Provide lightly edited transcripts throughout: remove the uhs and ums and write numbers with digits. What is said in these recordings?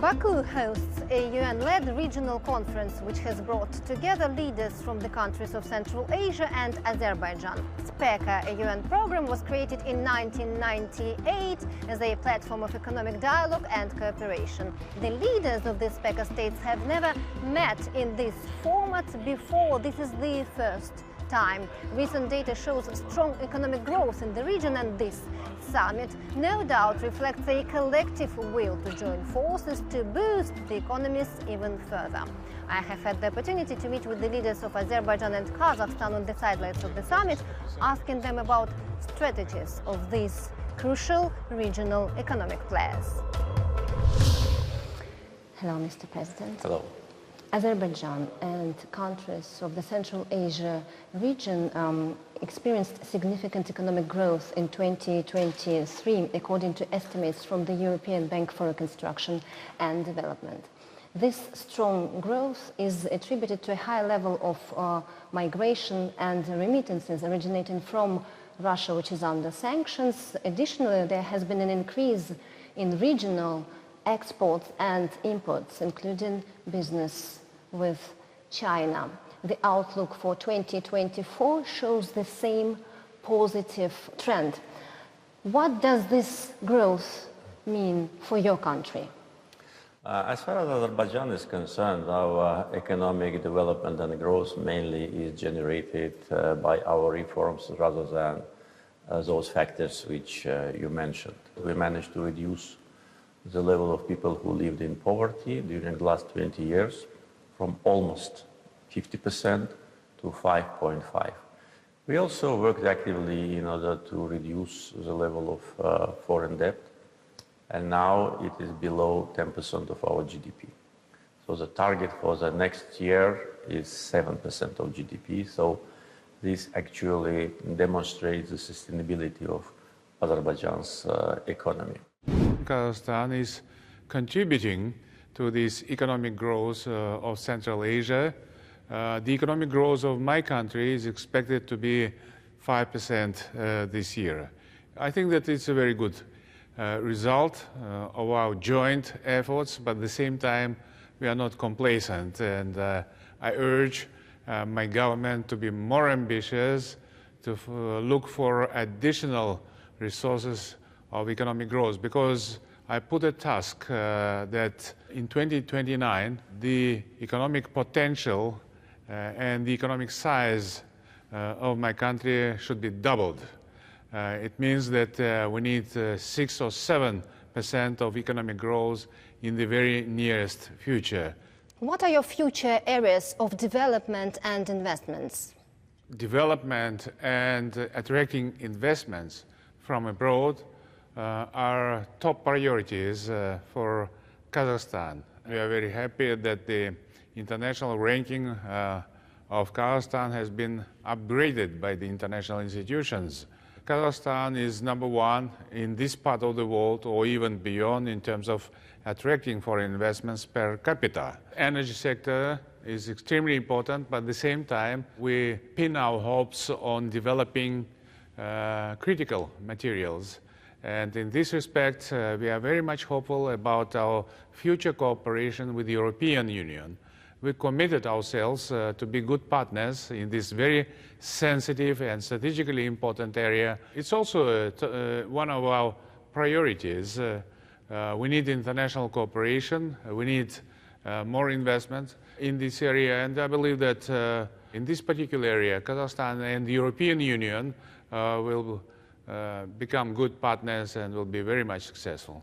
Baku hosts a UN-led regional conference which has brought together leaders from the countries of Central Asia and Azerbaijan. SPECA, a UN program, was created in 1998 as a platform of economic dialogue and cooperation. The leaders of the SPECA states have never met in this format before. This is the first time. Recent data shows strong economic growth in the region, and this summit no doubt reflects a collective will to join forces to boost the economies even further. I have had the opportunity to meet with the leaders of Azerbaijan and Kazakhstan on the sidelines of the summit, asking them about strategies of these crucial regional economic players. Hello, Mr. President. Hello. Azerbaijan and countries of the Central Asia region experienced significant economic growth in 2023, according to estimates from the European Bank for Reconstruction and Development. This strong growth is attributed to a high level of migration and remittances originating from Russia, which is under sanctions. Additionally, there has been an increase in regional exports and imports, including business with China. The outlook for 2024 shows the same positive trend. What does this growth mean for your country? As far as Azerbaijan is concerned, our economic development and growth mainly is generated by our reforms rather than those factors which you mentioned. We managed to reduce the level of people who lived in poverty during the last 20 years from almost 50% to 5.5%. We also worked actively in order to reduce the level of foreign debt, and now it is below 10% of our GDP. So the target for the next year is 7% of GDP. So this actually demonstrates the sustainability of Azerbaijan's economy. Kazakhstan is contributing to this economic growth of Central Asia. The economic growth of my country is expected to be 5% this year. I think that it's a very good result of our joint efforts, but at the same time, we are not complacent. And I urge my government to be more ambitious, to look for additional resources of economic growth, because I put a task that in 2029, the economic potential and the economic size of my country should be doubled. It means that we need 6 or 7% of economic growth in the very nearest future. What are your future areas of development and investments? Development and attracting investments from abroad are top priorities for Kazakhstan. We are very happy that the international ranking of Kazakhstan has been upgraded by the international institutions. Kazakhstan is #1 in this part of the world, or even beyond, in terms of attracting foreign investments per capita. Energy sector is extremely important, but at the same time, we pin our hopes on developing critical materials. And in this respect, we are very much hopeful about our future cooperation with the European Union. We committed ourselves to be good partners in this very sensitive and strategically important area. It's also one of our priorities. We need international cooperation. We need more investment in this area. And I believe that in this particular area, Kazakhstan and the European Union will become good partners and will be very much successful.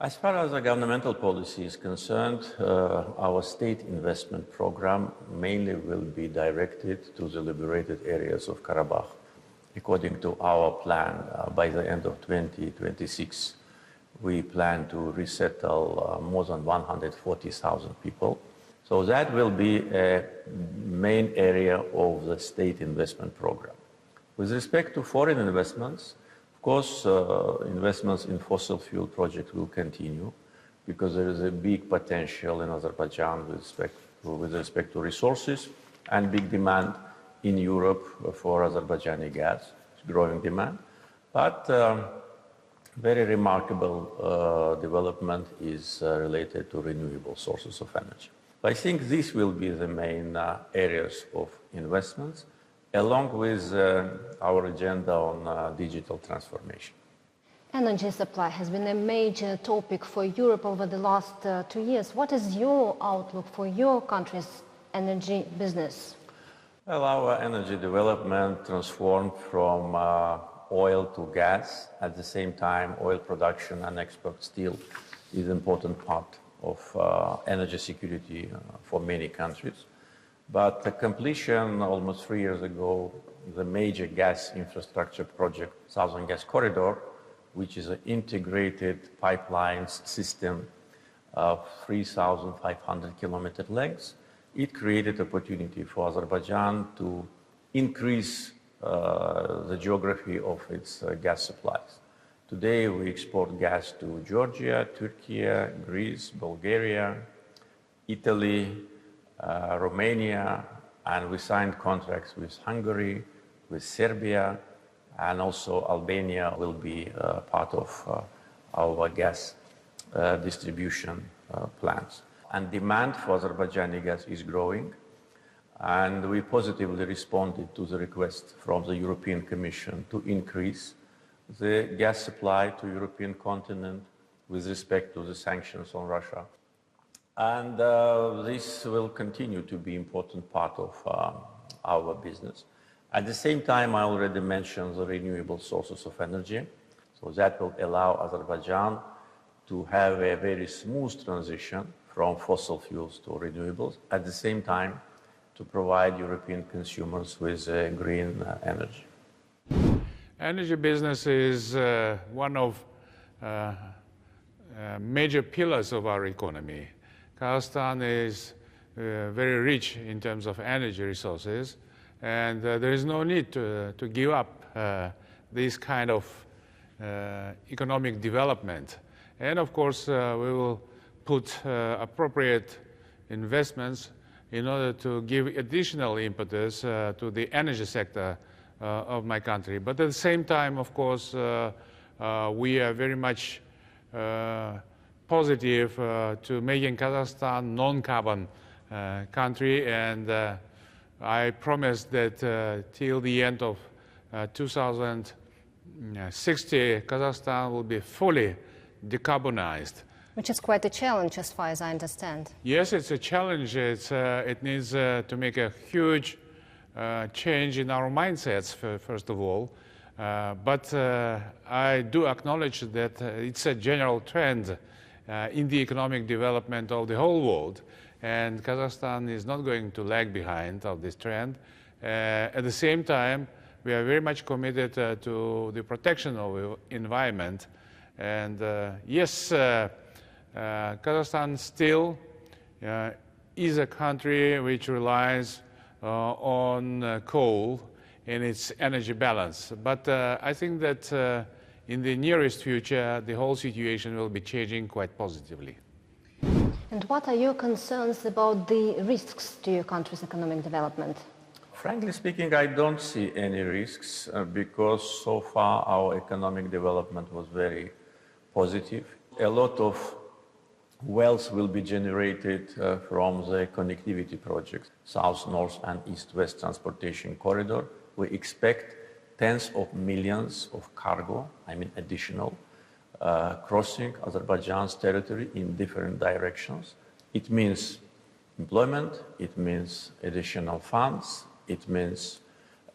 As far as the governmental policy is concerned, our state investment program mainly will be directed to the liberated areas of Karabakh. According to our plan, by the end of 2026, we plan to resettle more than 140,000 people. So that will be a main area of the state investment program. With respect to foreign investments, of course, investments in fossil fuel projects will continue because there is a big potential in Azerbaijan with respect to resources and big demand in Europe for Azerbaijani gas, growing demand. But very remarkable development is related to renewable sources of energy. I think this will be the main areas of investments, along with our agenda on digital transformation. Energy supply has been a major topic for Europe over the last 2 years. What is your outlook for your country's energy business? Well, our energy development transformed from oil to gas. At the same time, oil production and export still is an important part of energy security for many countries. But the completion almost 3 years ago, the major gas infrastructure project, Southern Gas Corridor, which is an integrated pipelines system of 3,500 kilometer length, it created opportunity for Azerbaijan to increase the geography of its gas supplies. Today, we export gas to Georgia, Turkey, Greece, Bulgaria, Italy, Romania, and we signed contracts with Hungary, with Serbia, and also Albania will be part of our gas distribution plans. And demand for Azerbaijani gas is growing, and we positively responded to the request from the European Commission to increase the gas supply to European continent with respect to the sanctions on Russia. And this will continue to be an important part of our business. At the same time, I already mentioned the renewable sources of energy. So that will allow Azerbaijan to have a very smooth transition from fossil fuels to renewables, at the same time to provide European consumers with green energy. Energy business is one of major pillars of our economy. Kazakhstan is very rich in terms of energy resources, and there is no need to give up this kind of economic development. And of course, we will put appropriate investments in order to give additional impetus to the energy sector of my country. But at the same time, of course, we are very much positive to making Kazakhstan non-carbon country, and I promise that till the end of 2060, Kazakhstan will be fully decarbonized. Which is quite a challenge, as far as I understand. Yes, it's a challenge. It needs to make a huge change in our mindsets, first of all. But I do acknowledge that it's a general trend in the economic development of the whole world, and Kazakhstan is not going to lag behind of this trend. At the same time, we are very much committed to the protection of the environment. And yes, Kazakhstan still is a country which relies on coal in its energy balance. But I think that in the nearest future, the whole situation will be changing quite positively. And what are your concerns about the risks to your country's economic development? Frankly speaking, I don't see any risks because so far our economic development was very positive. A lot of wealth will be generated from the connectivity projects, South, North, and East-West transportation corridor. We expect tens of millions of cargo, additional, crossing Azerbaijan's territory in different directions. It means employment, it means additional funds, it means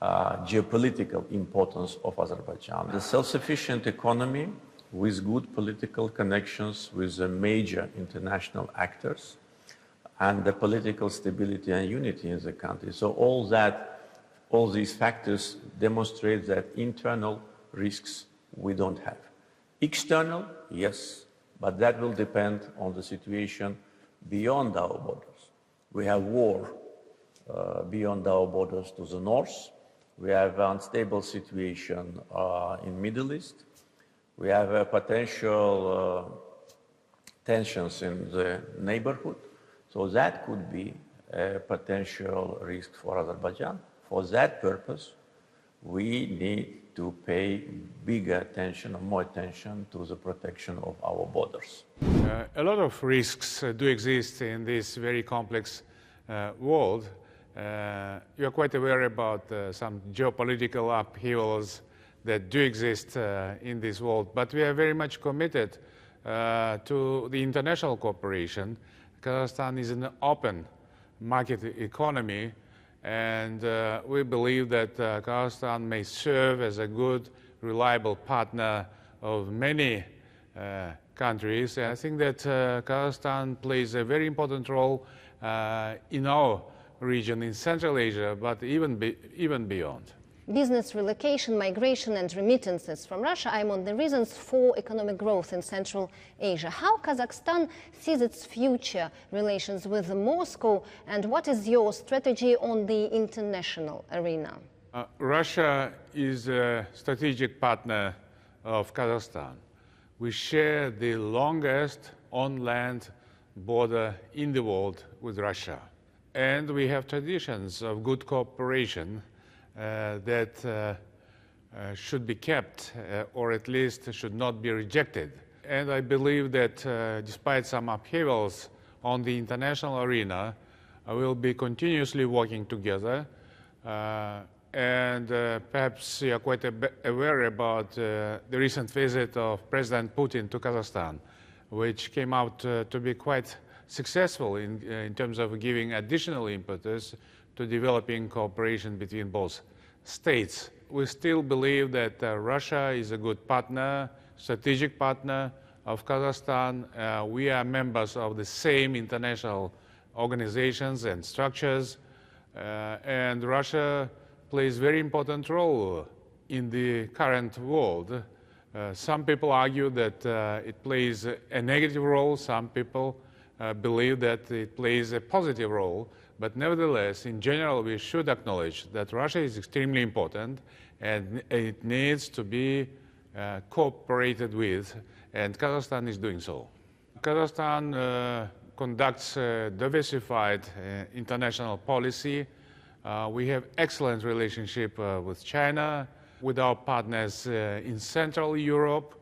geopolitical importance of Azerbaijan. The self-sufficient economy with good political connections with the major international actors and the political stability and unity in the country. So all these factors demonstrate that internal risks we don't have. External, yes, but that will depend on the situation beyond our borders. We have war beyond our borders to the north. We have an unstable situation in Middle East. We have potential tensions in the neighborhood. So that could be a potential risk for Azerbaijan. For that purpose, we need to pay bigger attention or more attention to the protection of our borders. A lot of risks do exist in this very complex world. You are quite aware about some geopolitical upheavals that do exist in this world, but we are very much committed to the international cooperation. Kazakhstan is an open market economy, and we believe that Kazakhstan may serve as a good, reliable partner of many countries. And I think that Kazakhstan plays a very important role in our region, in Central Asia, but even beyond. Business relocation, migration and remittances from Russia are among the reasons for economic growth in Central Asia. How Kazakhstan sees its future relations with Moscow, and what is your strategy on the international arena? Russia is a strategic partner of Kazakhstan. We share the longest on-land border in the world with Russia. And we have traditions of good cooperation that should be kept, or at least should not be rejected. And I believe that despite some upheavals on the international arena, we will be continuously working together. And perhaps you are quite aware about the recent visit of President Putin to Kazakhstan, which came out to be quite successful in terms of giving additional impetus to developing cooperation between both states. We still believe that Russia is a good partner, strategic partner of Kazakhstan. We are members of the same international organizations and structures, and Russia plays a very important role in the current world. Some people argue that it plays a negative role. Some people believe that it plays a positive role. But nevertheless, in general, we should acknowledge that Russia is extremely important and it needs to be cooperated with, and Kazakhstan is doing so. Kazakhstan conducts a diversified international policy. We have excellent relationship with China, with our partners in Central Europe,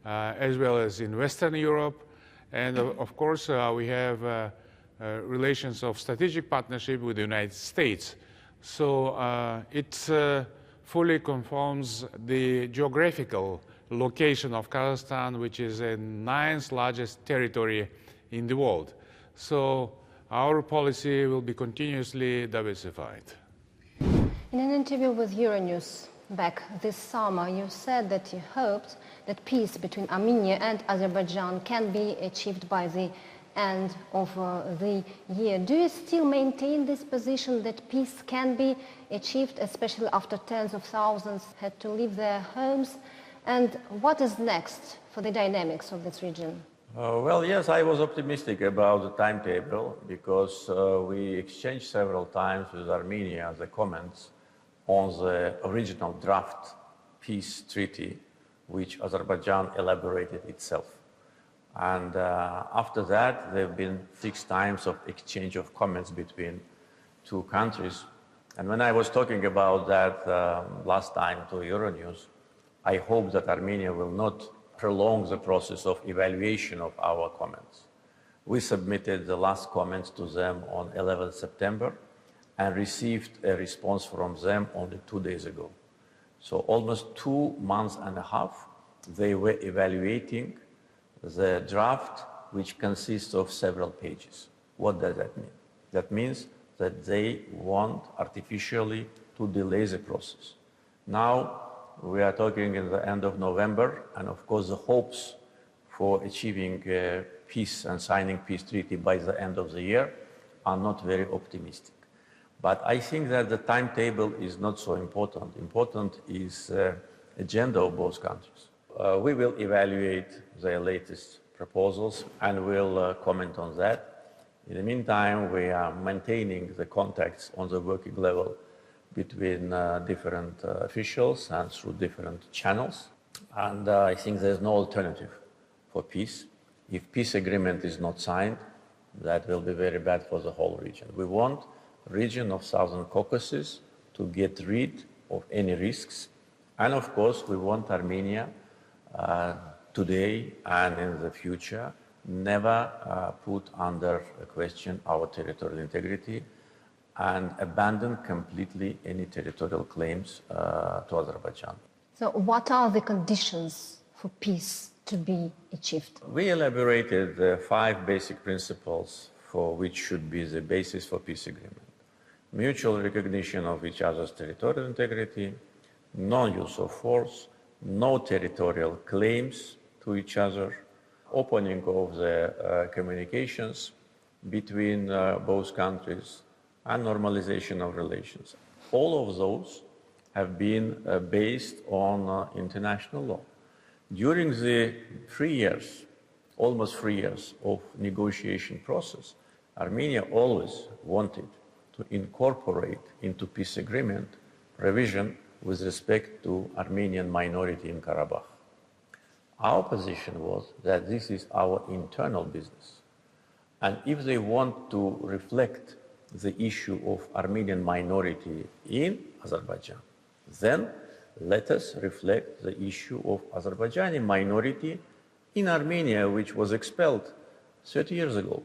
as well as in Western Europe. And of course, we have relations of strategic partnership with the United States. So it fully conforms the geographical location of Kazakhstan, which is the 9th largest territory in the world. So our policy will be continuously diversified. In an interview with Euronews back this summer, you said that you hoped that peace between Armenia and Azerbaijan can be achieved by the end of the year. Do you still maintain this position that peace can be achieved, especially after tens of thousands had to leave their homes? And what is next for the dynamics of this region? Well, yes, I was optimistic about the timetable because we exchanged several times with Armenia the comments on the original draft peace treaty, which Azerbaijan elaborated itself. And after that, there have been 6 times of exchange of comments between 2 countries. And when I was talking about that last time to Euronews, I hope that Armenia will not prolong the process of evaluation of our comments. We submitted the last comments to them on 11th September and received a response from them only 2 days ago. So almost 2 months and a half, they were evaluating the draft, which consists of several pages. What does that mean? That means that they want artificially to delay the process. Now, we are talking in the end of November, and of course the hopes for achieving peace and signing peace treaty by the end of the year are not very optimistic. But I think that the timetable is not so important. Important is the agenda of both countries. We will evaluate their latest proposals and will comment on that. In the meantime, we are maintaining the contacts on the working level between different officials and through different channels. And I think there's no alternative for peace. If peace agreement is not signed, that will be very bad for the whole region. We want the region of Southern Caucasus to get rid of any risks And of course, we want Armenia today and in the future never put under question our territorial integrity and abandon completely any territorial claims to Azerbaijan. So what are the conditions for peace to be achieved? We elaborated 5 basic principles for which should be the basis for peace agreement. Mutual recognition of each other's territorial integrity, non-use of force, no territorial claims to each other, opening of the communications between both countries, and normalization of relations. All of those have been based on international law. During the 3 years, almost 3 years of negotiation process, Armenia always wanted to incorporate into peace agreement provision with respect to Armenian minority in Karabakh. Our position was that this is our internal business. And if they want to reflect the issue of Armenian minority in Azerbaijan, then let us reflect the issue of Azerbaijani minority in Armenia, which was expelled 30 years ago.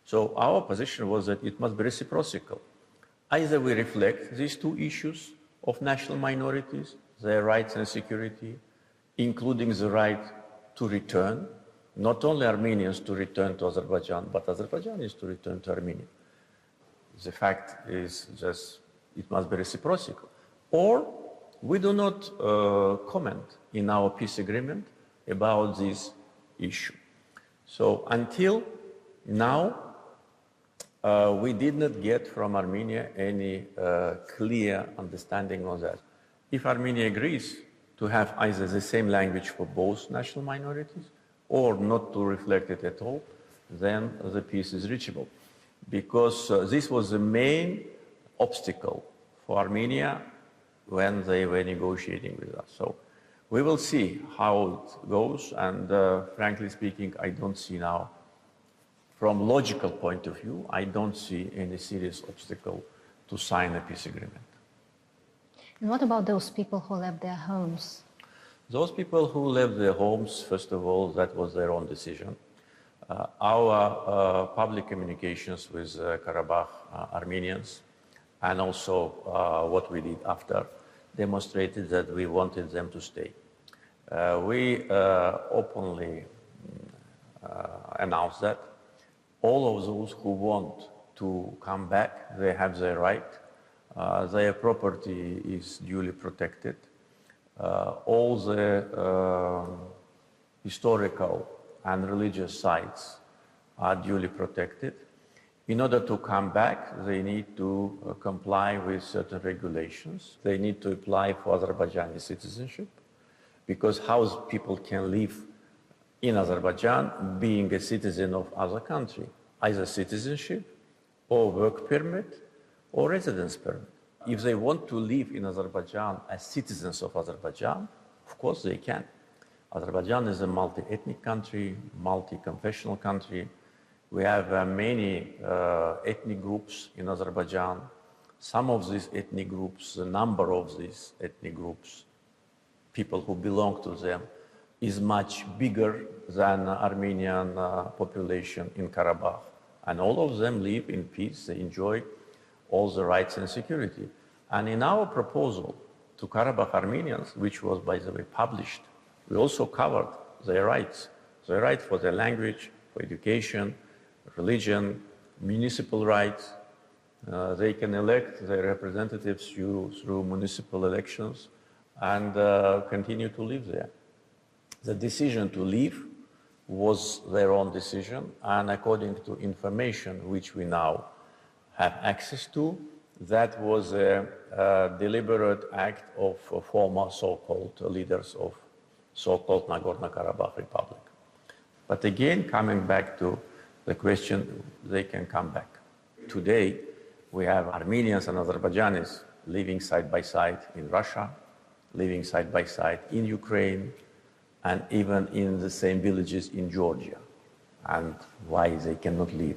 So our position was that it must be reciprocal. Either we reflect these 2 issues of national minorities, their rights and security, including the right to return, not only Armenians to return to Azerbaijan, but Azerbaijanis to return to Armenia. The fact is just, it must be reciprocal. Or we do not comment in our peace agreement about this issue. So until now, we did not get from Armenia any clear understanding on that. If Armenia agrees to have either the same language for both national minorities or not to reflect it at all, then the peace is reachable. Because this was the main obstacle for Armenia when they were negotiating with us. So we will see how it goes, and frankly speaking, I don't see now, from logical point of view, I don't see any serious obstacle to sign a peace agreement. And what about those people who left their homes? Those people who left their homes, first of all, that was their own decision. Our public communications with Karabakh Armenians and also what we did after demonstrated that we wanted them to stay. We openly announced that all of those who want to come back, they have their right. Their property is duly protected. All the historical and religious sites are duly protected. In order to come back, they need to comply with certain regulations. They need to apply for Azerbaijani citizenship, because how people can live in Azerbaijan being a citizen of other country, either citizenship or work permit or residence permit. If they want to live in Azerbaijan as citizens of Azerbaijan, of course they can. Azerbaijan is a multi-ethnic country, multi-confessional country. We have many ethnic groups in Azerbaijan. Some of these ethnic groups, the number of these ethnic groups, people who belong to them, is much bigger than Armenian population in Karabakh. And all of them live in peace, they enjoy all the rights and security. And in our proposal to Karabakh Armenians, which was, by the way, published, we also covered their rights for their language, for education, religion, municipal rights. They can elect their representatives through municipal elections and continue to live there. The decision to leave was their own decision, and according to information which we now have access to, that was a deliberate act of former so-called leaders of so-called Nagorno-Karabakh Republic. But again, coming back to the question, they can come back. Today, we have Armenians and Azerbaijanis living side by side in Russia, living side by side in Ukraine, and even in the same villages in Georgia. And why they cannot live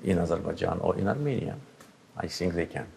in Azerbaijan or in Armenia? I think they can.